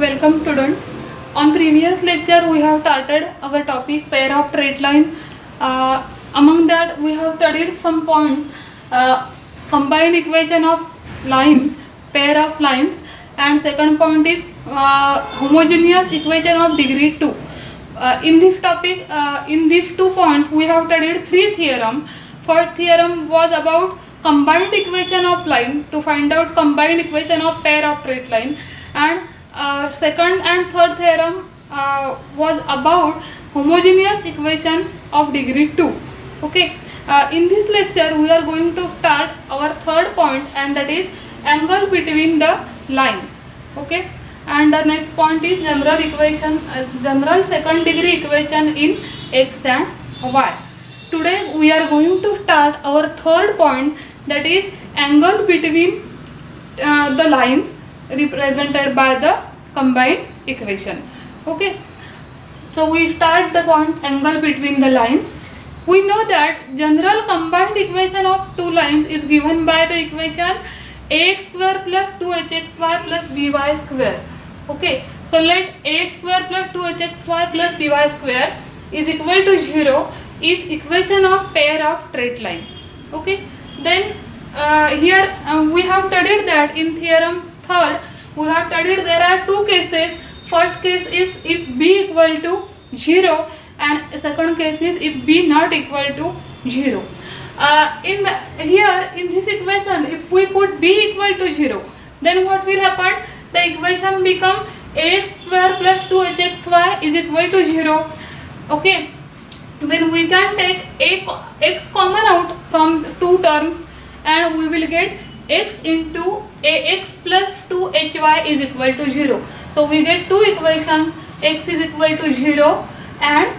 Welcome student. On previous lecture we have started our topic pair of straight line. Among that we have studied some points, combined equation of line, pair of lines, and second point is homogeneous equation of degree 2. In this topic, in these 2 points we have studied 3 theorems. First theorem was about combined equation of line to find out combined equation of pair of straight line, and second and third theorem was about homogeneous equation of degree 2. Okay, in this lecture we are going to start our third point, and that is angle between the lines. Okay, and the next point is general equation, general second degree equation in x and y. Today we are going to start our third point, that is angle between the line represented by the combined equation. Okay, so we start the point angle between the lines. We know that general combined equation of two lines is given by the equation ax square plus 2hxy plus by square. Okay, so let ax square plus 2hxy plus by square is equal to 0 is equation of pair of straight line. Okay, then here we have studied that in theorem third we have studied there are two cases. First case is if b equal to 0, and second case is if b not equal to 0. In this equation, if we put b equal to 0, then what will happen? The equation become ax square plus 2hxy is equal to 0. Okay, then we can take x common out from two terms, and we will get x into ax plus 2hy is equal to 0. So we get two equations, x is equal to 0 and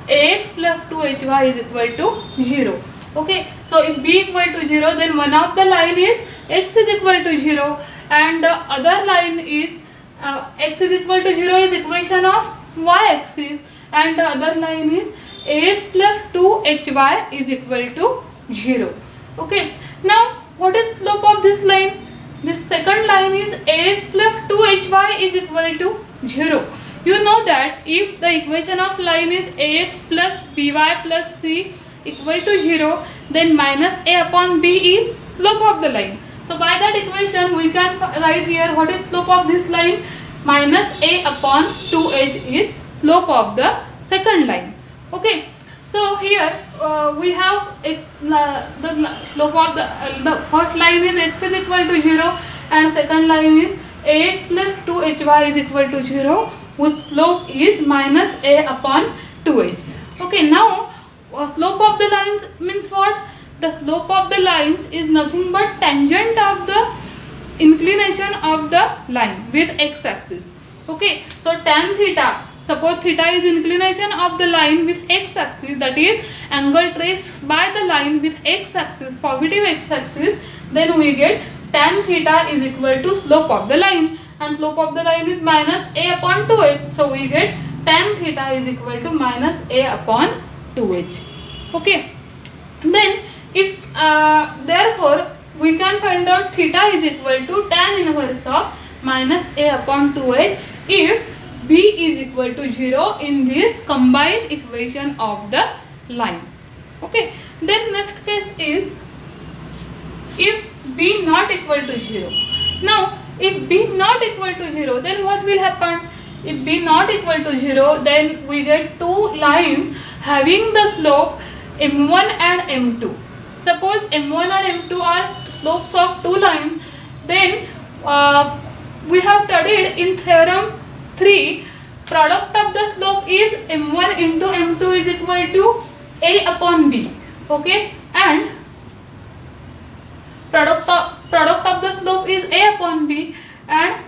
ax plus 2hy is equal to 0. Okay, so if b equal to 0, then one of the line is x is equal to 0, and the other line is x is equal to 0 is equation of y-axis, and the other line is ax plus 2hy is equal to 0. Okay, now what is slope of this line? This second line is ax plus 2hy is equal to 0. You know that if the equation of line is ax plus by plus c equal to 0, then minus a upon b is slope of the line. So by that equation we can write here what is slope of this line. Minus a upon 2h is slope of the second line. Okay, so here we have the slope of the first line is x is equal to 0, and second line is ax plus 2hy is equal to 0, which slope is minus a upon 2h. Okay, now slope of the lines means what? The slope of the lines is nothing but tangent of the inclination of the line with x-axis. Okay, so tan theta, suppose theta is inclination of the line with x-axis, that is angle traced by the line with x-axis, positive x-axis, then we get tan theta is equal to slope of the line, and slope of the line is minus a upon 2h, so we get tan theta is equal to minus a upon 2h. Okay, then if therefore we can find out theta is equal to tan inverse of minus a upon 2h if b is equal to 0 in this combined equation of the line. Okay, then next case is if b not equal to 0. Now if b not equal to 0, then what will happen? If b not equal to 0, then we get two lines having the slope m1 and m2. Suppose m1 and m2 are slopes of two lines, then we have studied in theorem 3, product of the slope is m1 into m2 is equal to a upon b. Okay, and product of the slope is a upon b, and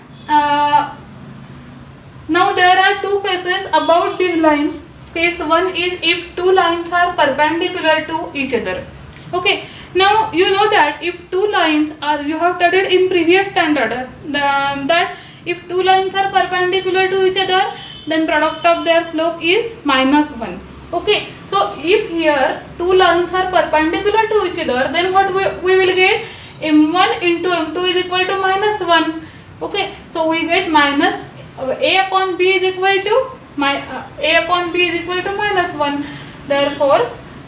now there are two cases about these lines. Case 1 is if two lines are perpendicular to each other. Okay, now you know that if two lines are, you have studied in previous standard that if two lines are perpendicular to each other, then product of their slope is minus 1. Okay, so if here two lines are perpendicular to each other, then what we will get? M1 into M2 is equal to minus 1. Okay, so we get minus A upon B is equal to A upon B is equal to -1. Therefore,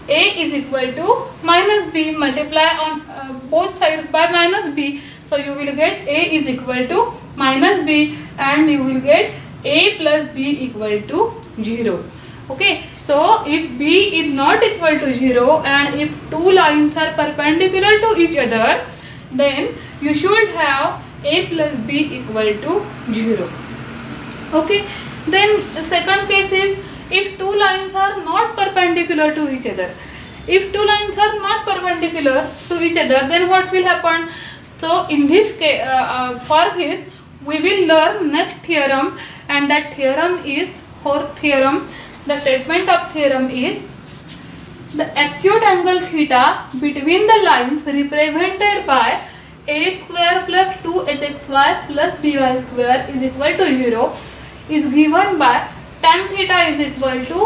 A is equal to minus B. Multiply on both sides by minus B. So you will get A is equal to minus B, and you will get A plus B equal to 0. Okay, so if B is not equal to 0 and if two lines are perpendicular to each other, then you should have A plus B equal to 0. Okay, then the second case is if two lines are not perpendicular to each other. If two lines are not perpendicular to each other, then what will happen? So in this case, for this we will learn next theorem, and that theorem is fourth theorem. The statement of theorem is the acute angle theta between the lines represented by ax square plus 2hxy plus by square is equal to 0 is given by tan theta is equal to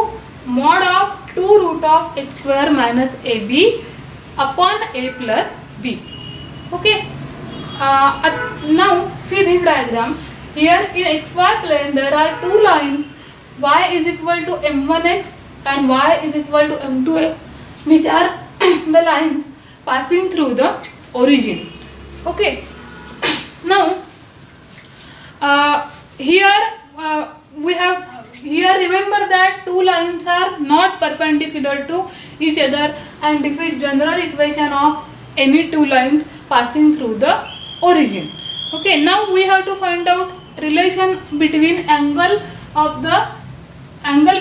mod of 2 root of x square minus ab upon a plus b. Okay, now see this diagram. Here in xy plane there are two lines, y is equal to m1x and y is equal to m2x, which are the lines passing through the origin. Okay, now here remember that two lines are not perpendicular to each other, and this is general equation of any two lines passing through the origin. Okay, now we have to find out relation between angle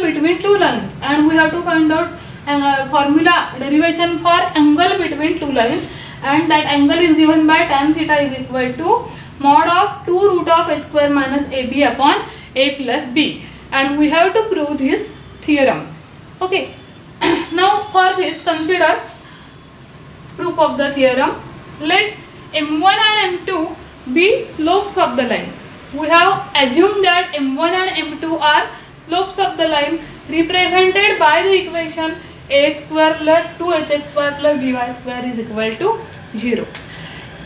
between two lines, and we have to find out formula derivation for angle between two lines, and that angle is given by tan theta is equal to mod of 2 root of h square minus ab upon a plus b, and we have to prove this theorem. Okay, now for this consider proof of the theorem. Let m1 and m2 be slopes of the line. We have assumed that m1 and m2 are slopes of the line represented by the equation ax square plus 2hxy plus by square is equal to 0.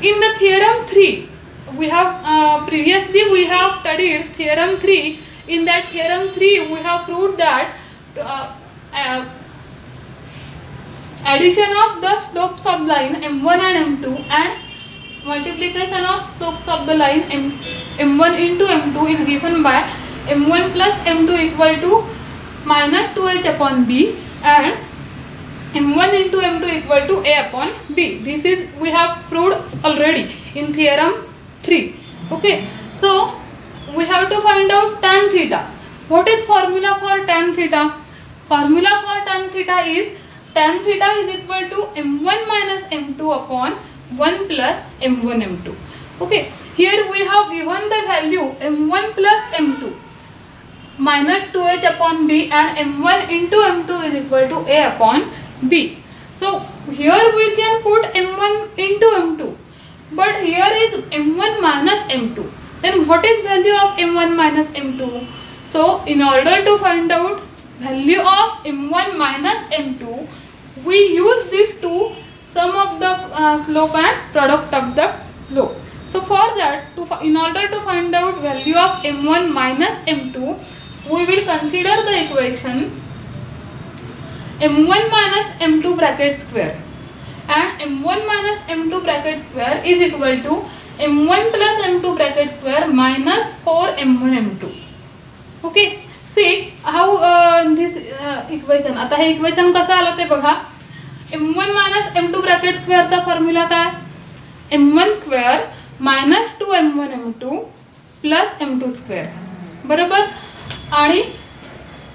In the theorem 3, we have previously we have studied theorem 3. In that theorem 3, we have proved that addition of the slopes of line m1 and m2 and multiplication of slopes of the line m1 into m2 is given by m1 plus m2 equal to minus 2h upon b, and m1 into m2 equal to a upon b. This is we have proved already in theorem 3. Okay, so we have to find out tan theta. What is formula for tan theta? Formula for tan theta is equal to m1 minus m2 upon 1 plus m1 m2. Okay, here we have given the value m1 plus m2 minus 2h upon b, and m1 into m2 is equal to a upon b. So here we can put m1 into m2, but here is m1 minus m2. Then what is value of m1 minus m2? So in order to find out value of m1 minus m2, we use these two, sum of the slope and product of the slope. So for that, in order to find out value of m1 minus m2, we will consider the equation m1 minus m2 bracket square, and m1 minus m2 bracket square is equal to m1 plus m2 bracket square minus 4 m1 m2. Okay, see how this equation. आता हे equation कसं आलं ते बघा. m1 minus m2 bracket square चा formula काय? m1 square minus 2 m1 m2 plus m2 square, बरोबर. आणि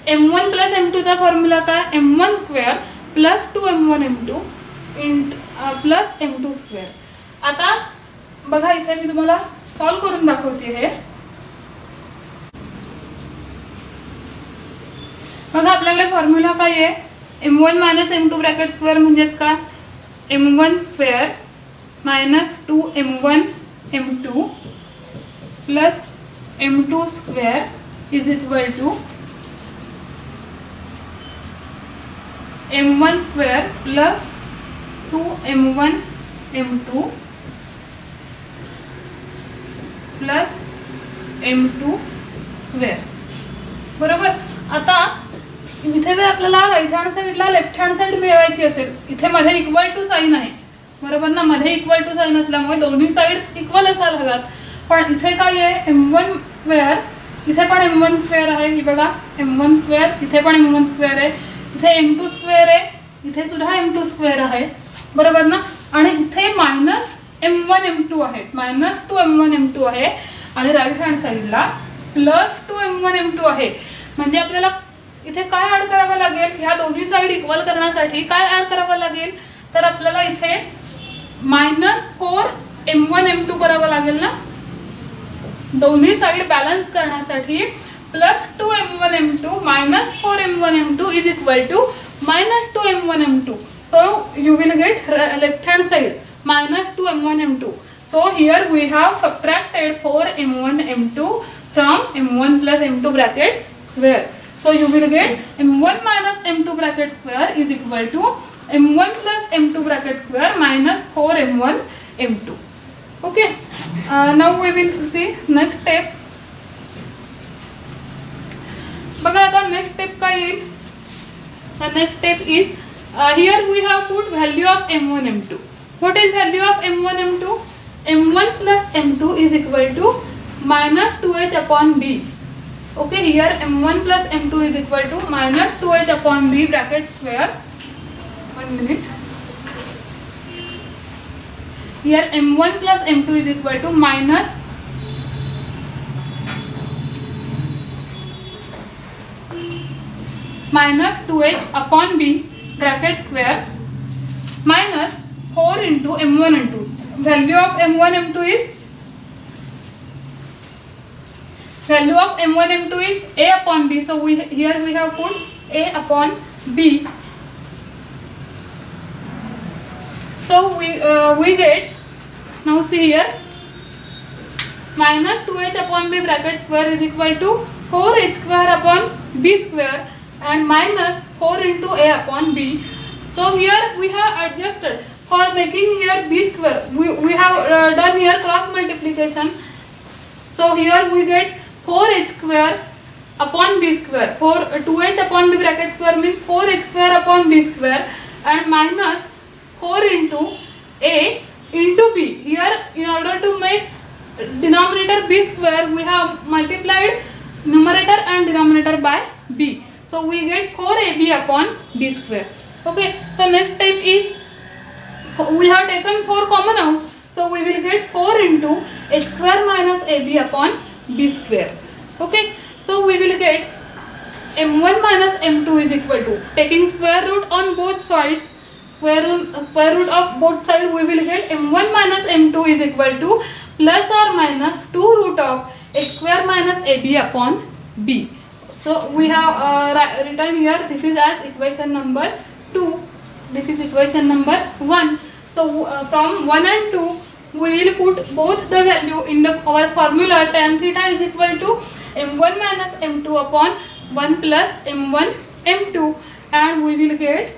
m1 plus m2 चा फॉर्म्युला काय? m1 square plus 2 m1 m2 plus m2 square. आता बघा इथे मी तुम्हाला सॉल्व करून दाखवते हे. बघा आपल्याकडे फॉर्म्युला काय आहे? m1 minus m2 bracket square म्हणजेच काय? m1 square minus 2 m1 m2 plus m2 square is equal to m1 square plus 2 m1 m2 plus m2 square. बरोबर. आता इथे जर आपल्याला राईट हँड साईडला लेफ्ट हँड साईड मिळवायची असेल, इथे मध्ये इक्वल टू साईन आहे, बरोबर ना. मध्ये इक्वल टू साईन असल्यामुळे दोन्ही साईड इक्वल असायला हव्यात. पण इथे काय आहे, m1 स्क्वेअर, इथे पण m1 स्क्वेअर आहे. ही बघा m1 स्क्वेअर, इथे पण m1 स्क्वेअर आहे, इथे m2 स्क्वेअर आहे, इथे सुद्धा m2 स्क्वेअर आहे, बरोबर ना. आणि इथे मायनस m1 m2 आहे, मायनस 2m1 m2 आहे. आणि राईट हँड साईडला प्लस 2m1 m2 आहे. म्हणजे आपल्याला इथे काय ॲड करावं लागेल, ह्या दोन्ही साईड इक्वल करण्यासाठी काय ॲड करावं लागेल, तर आपल्याला इथे मायनस 4m1 m2 करावं लागेल ना. दोन्ही साईड बॅलन्स करण्यासाठी plus 2m1 m2 minus 4m1 m2 is equal to minus 2m1 m2. So you will get left hand side minus 2m1 m2. So here we have subtracted 4m1 m2 from m1 plus m2 bracket square. So you will get m1 minus m2 bracket square is equal to m1 plus m2 bracket square minus 4m1 m2. Okay. Now we will see next step. बघा आता next step काय येईल. The next step is here we have put value of m1 m2. What is value of m1 m2? m1 plus m2 is equal to minus 2h upon b. Okay, here m1 plus m2 is equal to minus 2h upon b bracket square. 1 minute. Here m1 plus m2 is equal to minus minus 2h upon b bracket square minus 4 into m1 m2. Value of m1 m2 is a upon b. So here we have put a upon b. So we get, now see here, minus 2h upon b bracket square is equal to 4h square upon b square and minus 4 into a upon b. So here we have adjusted for making here b square. We have done here cross multiplication. So here we get 4h square upon b square. 2h upon b bracket square means 4h square upon b square and minus 4 into a into b. Here in order to make denominator b square, we have multiplied numerator and denominator by b. So we get 4ab upon b square. Okay. So next step is we have taken 4 common out. So we will get 4 into h square minus ab upon b square. Okay. So we will get m1 minus m2 is equal to, taking square root on both sides, square root of both sides, we will get m1 minus m2 is equal to plus or minus 2 root of h square minus ab upon b. So we have written here, this is as equation number 2, this is equation number 1. So from 1 and 2 we will put both the value in our formula. Tan theta is equal to m1 minus m2 upon 1 plus m1 m2 and we will get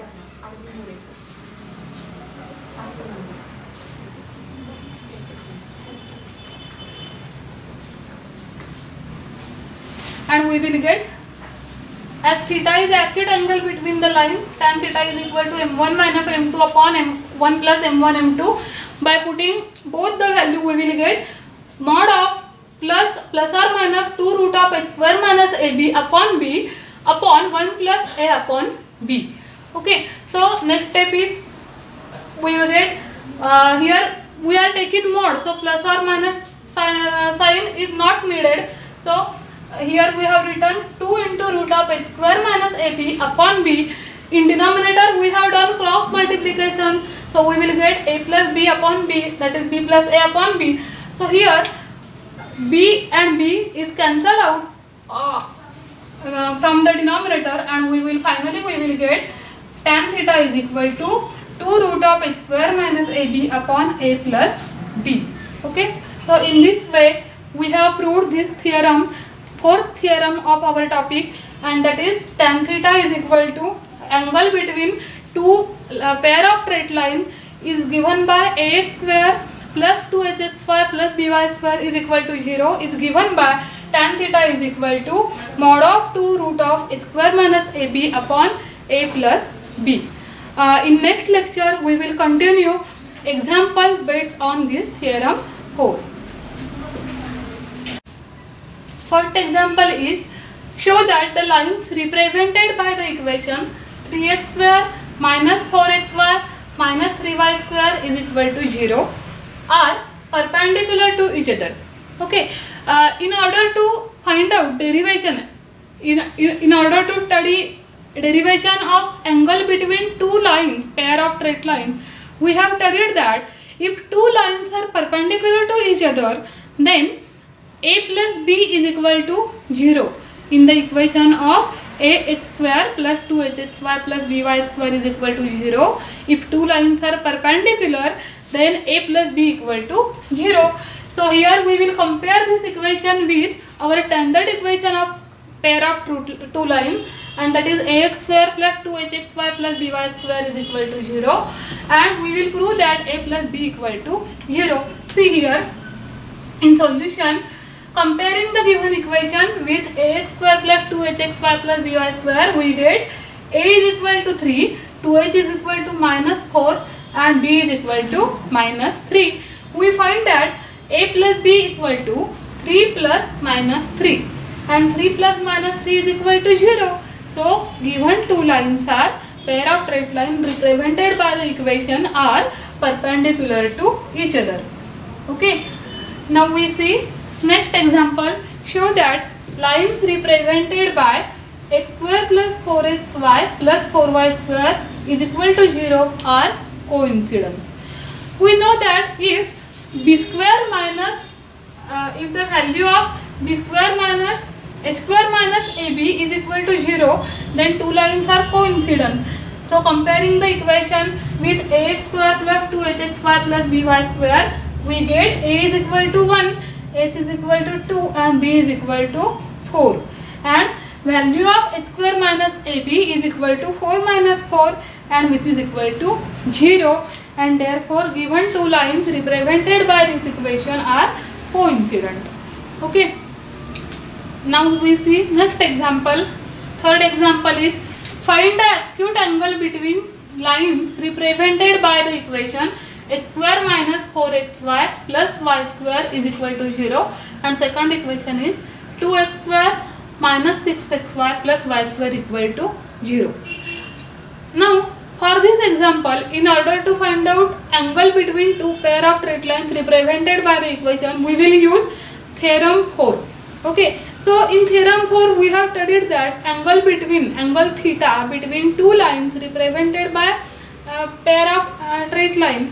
as theta is the acute angle between the lines, tan theta is equal to m1 minus m2 upon m1 plus m1 m2. By putting both the value we will get mod of plus or minus 2 root of h square minus ab upon b upon 1 plus a upon b. Okay. So next step is we will get here we are taking mod, so plus or minus sign is not needed. So here we have written 2 into root of h square minus ab upon b. In denominator we have done cross multiplication, so we will get a plus b upon b, that is b plus a upon b. So here b and b is cancelled out from the denominator and we will get tan theta is equal to 2 root of h square minus ab upon a plus b. Okay. So in this way we have proved this theorem, fourth theorem of our topic, and that is tan theta is equal to angle between two pair of straight lines is given by ax square plus 2hx square plus by square is equal to 0 is given by tan theta is equal to mod of 2 root of a square minus ab upon a plus b. In next lecture we will continue example based on this theorem 4. First example is, show that the lines represented by the equation 3x square minus 4xy minus 3y square is equal to 0 are perpendicular to each other. Okay, in order to find out derivation, in order to study derivation of angle between two lines, pair of straight lines, we have studied that if two lines are perpendicular to each other, then a plus b is equal to 0 in the equation of ax square plus 2hxy plus by square is equal to 0. If two lines are perpendicular, then a plus b equal to 0. So here we will compare this equation with our standard equation of pair of two lines, and that is ax square plus 2hxy plus by square is equal to 0, and we will prove that a plus b equal to 0. See here, in solution, comparing the given equation with ax square plus 2hxy plus by square, we get a is equal to 3, 2h is equal to minus 4 and b is equal to minus 3. We find that a plus b equal to 3 plus minus 3 and 3 plus minus 3 is equal to 0. So given two lines are pair of straight line represented by the equation are perpendicular to each other. Okay, now we see next example. Show that lines represented by x square plus 4xy plus 4y square is equal to 0 are coincident. We know that if b square minus if the value of b square minus x square minus ab is equal to 0, then two lines are coincident. So comparing the equation with ax square plus 2hxy plus by square, we get a is equal to 1, h is equal to 2 and b is equal to 4, and value of x square minus ab is equal to 4 minus 4 and which is equal to 0, and therefore given two lines represented by this equation are coincident. Okay, now we see next example. Third example is, find the acute angle between lines represented by the equation x square minus 4xy plus y square is equal to 0, and second equation is 2x square minus 6xy plus y square equal to 0. Now for this example, in order to find out angle between two pair of straight lines represented by the equation, we will use theorem 4. Okay, so in theorem 4 we have studied that angle theta between two lines represented by pair of straight line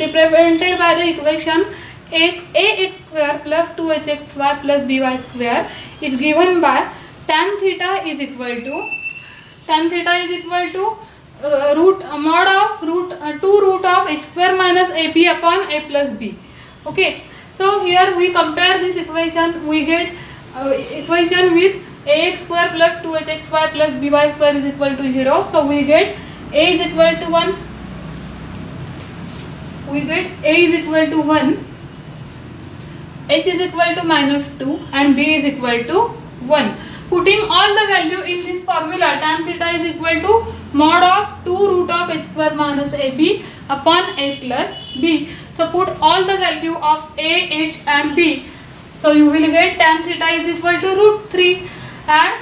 represented by the equation ax square plus 2hxy plus by square is given by tan theta is equal to mod of 2 root of h square minus ab upon a plus b. Okay, so here we compare this equation, we get equation with ax square plus 2hxy plus by square is equal to 0. So we get a is equal to 1, h is equal to minus 2 and b is equal to 1. Putting all the value in this formula, tan theta is equal to mod of 2 root of h square minus ab upon a plus b. So put all the value of a, h and b. So you will get tan theta is equal to root 3 and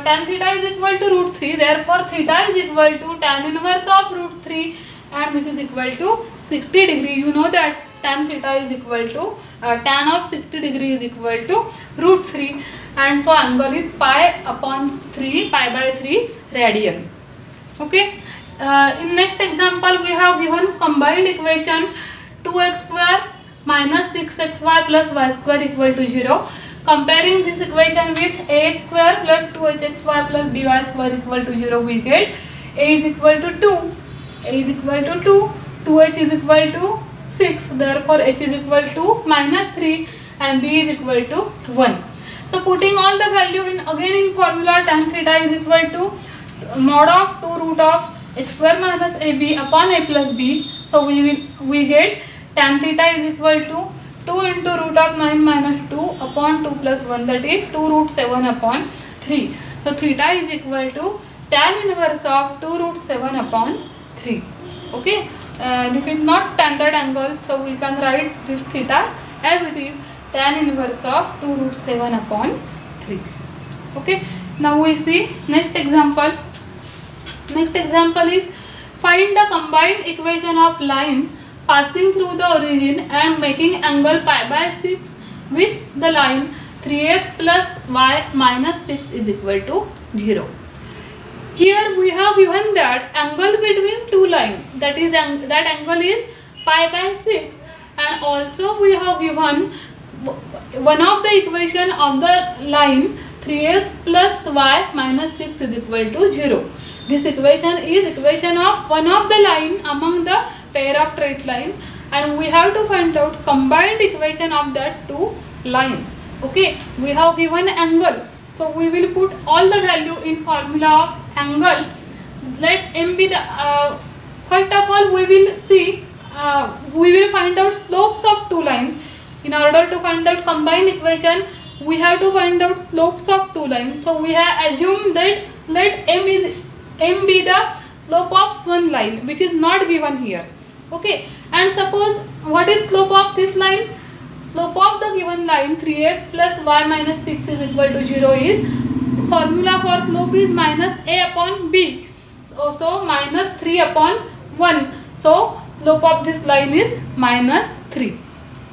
tan theta is equal to root 3. Therefore theta is equal to tan inverse of root 3 and which is equal to 60 degree. You know that tan theta is equal to tan of 60 degree is equal to root 3, and so angle is pi by 3 radian. Okay, in next example we have given combined equation 2x square minus 6xy plus y square equal to 0. Comparing this equation with ax square plus 2hxy plus by square equal to 0, we get a is equal to 2, 2h is equal to 6, therefore h is equal to minus 3 and b is equal to 1. So putting all the value in again in formula, tan theta is equal to mod of 2 root of h square minus ab upon a plus b. So we get tan theta is equal to 2 into root of 9 minus 2 upon 2 plus 1, that is 2 root 7 upon 3. So theta is equal to tan inverse of 2 root 7 upon 3. Okay, this is not standard angle, so we can write this theta as it is tan inverse of 2 root 7 upon 3. Okay, now we see next example. Next example is find the combined equation of line passing through the origin and making angle pi by 6 with the line 3x plus y minus 6 is equal to 0. Here we have given that angle between two lines, that is that angle is pi by 6, and also we have given one of the equation of the line 3x plus y minus 6 is equal to 0. This equation is equation of one of the line among the pair of straight line, and we have to find out combined equation of that two line. Okay, we have given angle, so we will put all the value in formula of angle. Let m be the first of all we will see we will find out slopes of two lines. In order to find out combined equation, we have to find out slopes of two lines. So we have assumed that let m be the slope of one line, which is not given here. Okay, and suppose what is slope of this line? Slope of the given line 3x plus y minus 6 is equal to 0 is, formula for slope is minus a upon b, so minus 3 upon 1, so slope of this line is minus 3.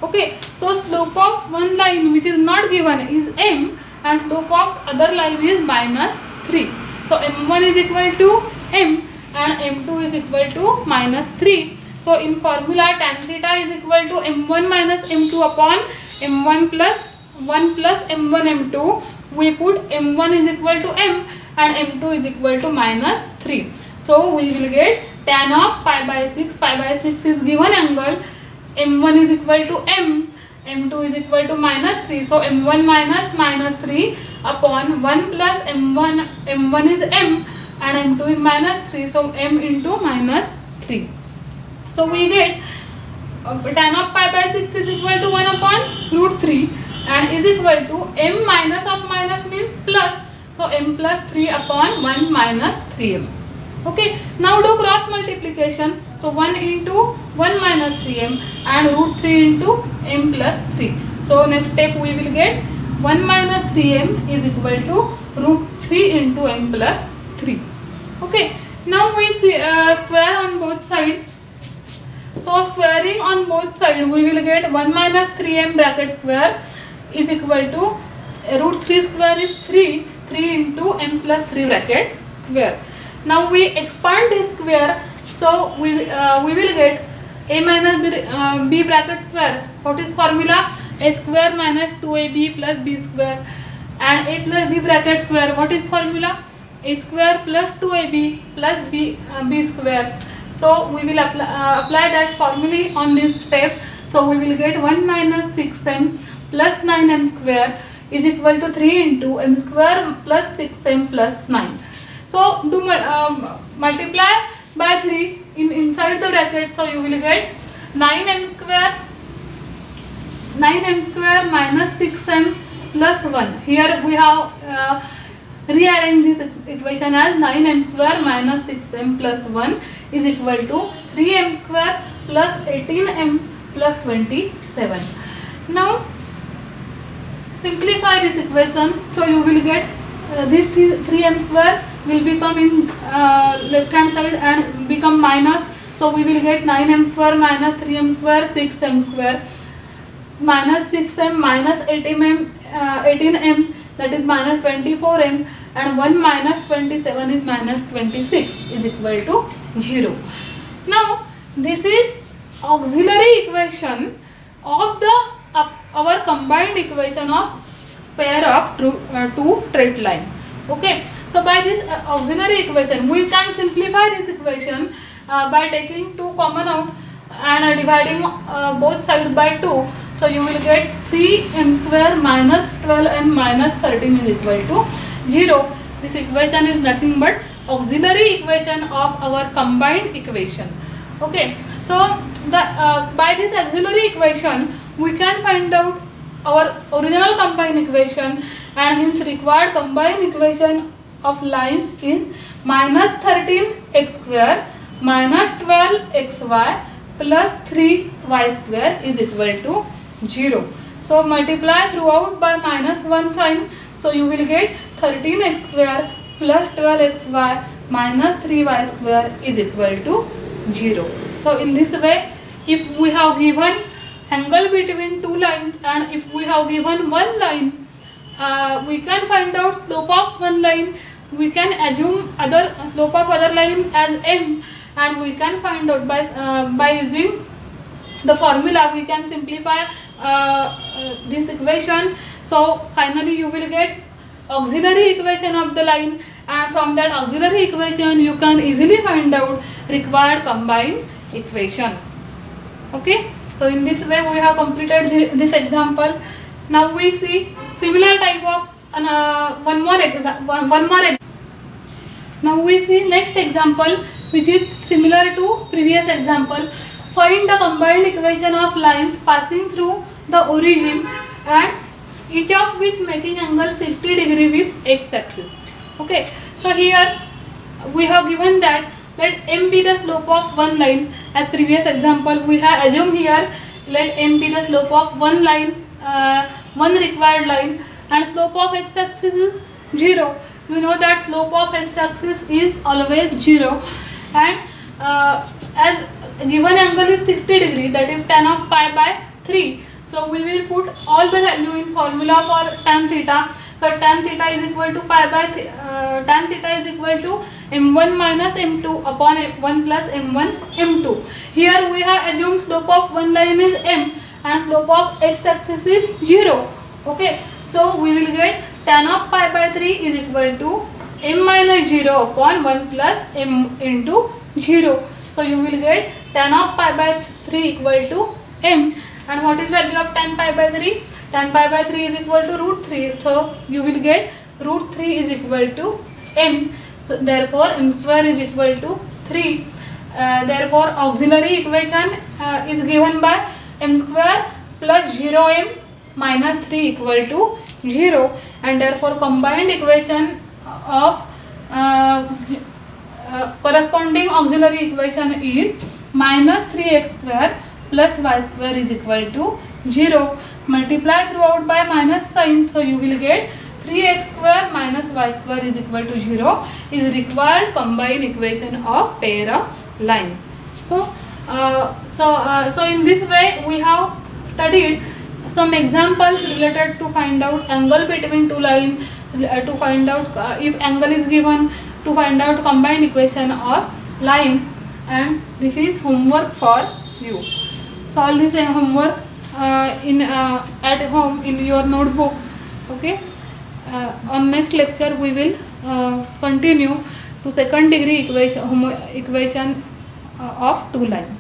Okay, so slope of one line which is not given is m, and slope of other line is minus 3. So m1 is equal to m and m2 is equal to minus 3. So in formula tan theta is equal to m1 minus m2 upon m1 plus 1 plus m1 m2. We put m1 is equal to m and m2 is equal to minus 3. So we will get tan of pi by 6. Pi by 6 is given angle. m1 is equal to m, m2 is equal to minus 3. So m1 minus 3 upon 1 plus m1 is m and m2 is minus 3. So m into minus 3. So we get tan of pi by 6 is equal to 1 upon root 3 and is equal to m minus of minus means plus. So m plus 3 upon 1 minus 3m. Okay, now do cross multiplication. So 1 into 1 minus 3m and root 3 into m plus 3. So next step we will get 1 minus 3m is equal to root 3 into m plus 3. Okay, now we square on both sides. So squaring on both sides we will get 1 minus 3m bracket square is equal to root 3 square is 3 into m plus 3 bracket square. Now we expand this square, so we will get a minus b bracket square. What is formula? A square minus 2ab plus b square, and a plus b bracket square. What is formula? A square plus 2ab plus b square. So we will apply that formula on this step. So we will get 1 minus 6m plus 9m square is equal to 3 into m square plus 6m plus 9. So do multiply by 3 inside the bracket. So you will get 9m square minus 6m plus 1. Here we have rearranged this equation as 9m square minus 6m plus 1 is equal to 3m square plus 18m plus 27. Now simplify this equation. So you will get this 3m square will become in left hand side and become minus. So we will get 9m square minus 3m square 6m square minus 6m minus 18m that is minus 24m, and 1 minus 27 is minus 26 is equal to 0. Now this is auxiliary equation of the our combined equation of pair of two straight line. Okay, so by this auxiliary equation we can simplify this equation by taking 2 common out and dividing both sides by 2. So you will get 3m square minus 12m minus 13 is equal to 0. This equation is nothing but auxiliary equation of our combined equation. Okay, so the by this auxiliary equation we can find out our original combined equation, and hence required combined equation of line is minus 13x square minus 12xy plus 3y square is equal to 0. So multiply throughout by minus 1 sign. So you will get 13x square plus 12xy minus 3y square is equal to 0. So in this way, if we have given angle between two lines and if we have given one line, we can find out slope of one line. We can assume other slope of other line as m, and we can find out by using the formula. We can simplify this equation. So finally you will get auxiliary equation of the line, and from that auxiliary equation you can easily find out required combined equation. Okay, so in this way we have completed this example. Now we see similar type of one more example. Now we see next example, which is similar to previous example. Find the combined equation of lines passing through the origin and each of which making angle 60 degree with x-axis. Okay, so here we have given that let m be the slope of one line. As previous example, we have assumed here let m be the slope of one line, one required line, and slope of x-axis is 0. We know that slope of x-axis is always 0, and as given angle is 60 degree, that is tan of pi by 3. So we will put all the value in formula for tan theta. So tan theta is equal to pi by tan theta is equal to m1 minus m2 upon 1 plus m1 m2. Here we have assumed slope of one line is m and slope of x-axis is 0. Okay, so we will get tan of pi by 3 is equal to m minus 0 upon 1 plus m into 0. So you will get tan of pi by 3 equal to m. And what is value of tan pi by 3? Tan pi by 3 is equal to root 3. So you will get root 3 is equal to m. So therefore m square is equal to 3. Therefore auxiliary equation is given by m square plus 0m minus 3 equal to 0, and therefore combined equation of corresponding auxiliary equation is minus 3x square plus y square is equal to 0. Multiply throughout by minus sign, so you will get 3x square minus y square is equal to 0 is required combined equation of pair of line. So in this way we have studied some examples related to find out angle between two lines, to find out if angle is given, to find out combined equation of line, and this is homework for you. Solve this homework at home in your notebook. Okay. On next lecture we will continue to second degree equation of two lines.